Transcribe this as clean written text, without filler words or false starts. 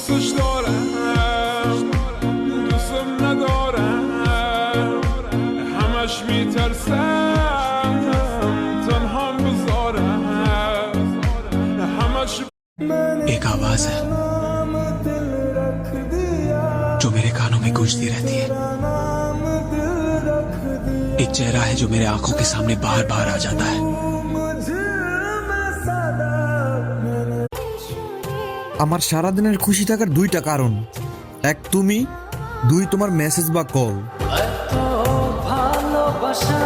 دوستش دارم دوستم ندارم همش میترسم تنهام بذارم همش एक आवाज है जो मेरे कानों में गूंजती रहती है। एक चेहरा है जो मेरे आंखों के सामने बार बार आ जाता है। আমার সারাদিনের খুশি থাকার দুইটা কারণ, এক তুমি, দুই তোমার মেসেজ বা কল। ভালোবাসা